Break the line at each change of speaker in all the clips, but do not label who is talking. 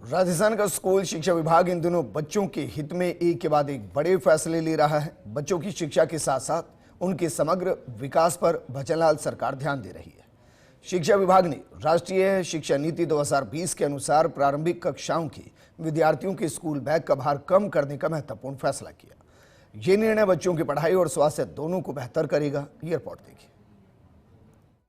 राजस्थान का स्कूल शिक्षा विभाग इन दिनों बच्चों के हित में एक के बाद एक बड़े फैसले ले रहा है। बच्चों की शिक्षा के साथ साथ उनके समग्र विकास पर भजनलाल सरकार ध्यान दे रही है। शिक्षा विभाग ने राष्ट्रीय शिक्षा नीति 2020 के अनुसार प्रारंभिक कक्षाओं के विद्यार्थियों के स्कूल बैग का भार कम करने का महत्वपूर्ण फैसला किया। ये निर्णय बच्चों की पढ़ाई और स्वास्थ्य दोनों को बेहतर करेगा। ये रिपोर्ट देखिए।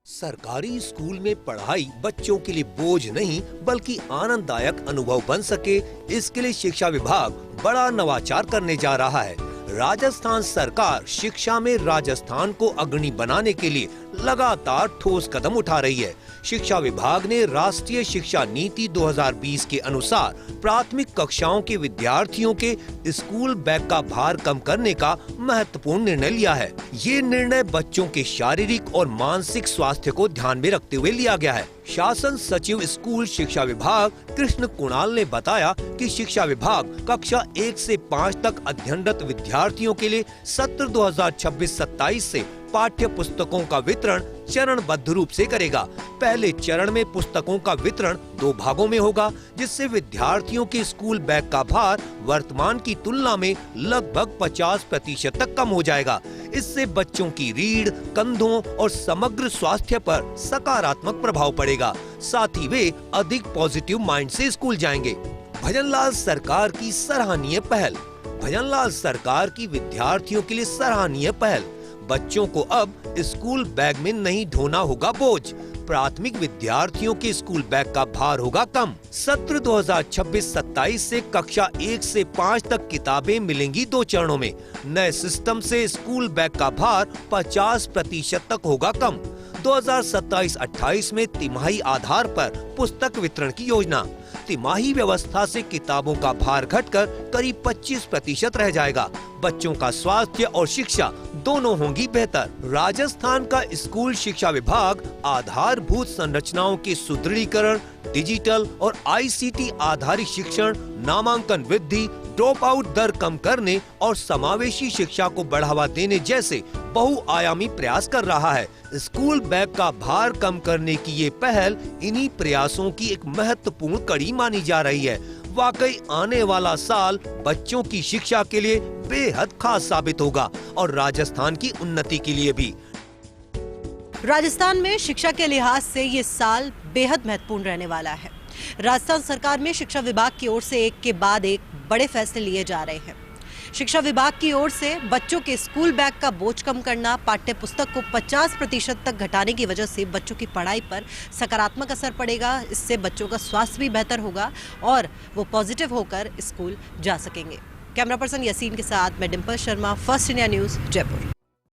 सरकारी स्कूल में पढ़ाई बच्चों के लिए बोझ नहीं बल्कि आनंददायक अनुभव बन सके, इसके लिए शिक्षा विभाग बड़ा नवाचार करने जा रहा है। राजस्थान सरकार शिक्षा में राजस्थान को अग्रणी बनाने के लिए लगातार ठोस कदम उठा रही है। शिक्षा विभाग ने राष्ट्रीय शिक्षा नीति 2020 के अनुसार प्राथमिक कक्षाओं के विद्यार्थियों के स्कूल बैग का भार कम करने का महत्वपूर्ण निर्णय लिया है। ये निर्णय बच्चों के शारीरिक और मानसिक स्वास्थ्य को ध्यान में रखते हुए लिया गया है। शासन सचिव स्कूल शिक्षा विभाग कृष्ण कुणाल ने बताया कि शिक्षा विभाग कक्षा 1 से 5 तक अध्ययनरत विद्यार्थियों के लिए सत्र 2026-27 से पाठ्य पुस्तकों का वितरण चरणबद्ध रूप से करेगा। पहले चरण में पुस्तकों का वितरण 2 भागों में होगा, जिससे विद्यार्थियों के स्कूल बैग का भार वर्तमान की तुलना में लगभग 50% तक कम हो जाएगा। इससे बच्चों की रीढ़, कंधों और समग्र स्वास्थ्य पर सकारात्मक प्रभाव पड़ेगा। साथ ही वे अधिक पॉजिटिव माइंड से स्कूल जाएंगे। भजनलाल सरकार की सराहनीय पहल। भजनलाल सरकार की विद्यार्थियों के लिए सराहनीय पहल। बच्चों को अब स्कूल बैग में नहीं ढोना होगा बोझ। प्राथमिक विद्यार्थियों के स्कूल बैग का भार होगा कम। सत्र 2026-27 से कक्षा 1 से 5 तक किताबें मिलेंगी 2 चरणों में। नए सिस्टम से स्कूल बैग का भार 50% तक होगा कम। 2027-28 में तिमाही आधार पर पुस्तक वितरण की योजना। तिमाही व्यवस्था से किताबों का भार घटकर करीब 25% रह जाएगा। बच्चों का स्वास्थ्य और शिक्षा दोनों होंगी बेहतर। राजस्थान का स्कूल शिक्षा विभाग आधारभूत संरचनाओं के सुदृढ़ीकरण, डिजिटल और ICT आधारित शिक्षण, नामांकन वृद्धि, ड्रॉप आउट दर कम करने और समावेशी शिक्षा को बढ़ावा देने जैसे बहुआयामी प्रयास कर रहा है। स्कूल बैग का भार कम करने की ये पहल इन्हीं प्रयासों की एक महत्वपूर्ण कड़ी मानी जा रही है। वाकई आने वाला साल बच्चों की शिक्षा के लिए बेहद खास साबित होगा और राजस्थान की उन्नति के लिए भी।
राजस्थान में शिक्षा के लिहाज से ये साल बेहद महत्वपूर्ण रहने वाला है। राजस्थान सरकार में शिक्षा विभाग की ओर से एक के बाद एक बड़े फैसले लिए जा रहे हैं। शिक्षा विभाग की ओर से बच्चों के स्कूल बैग का बोझ कम करना, पाठ्य पुस्तक को 50% तक घटाने की वजह से बच्चों की पढ़ाई पर सकारात्मक असर पड़ेगा। इससे बच्चों का स्वास्थ्य भी बेहतर होगा और वो पॉजिटिव होकर स्कूल जा सकेंगे। कैमरा पर्सन यासीन के साथ मैं Dimple Sharma, first India news, Jaipur.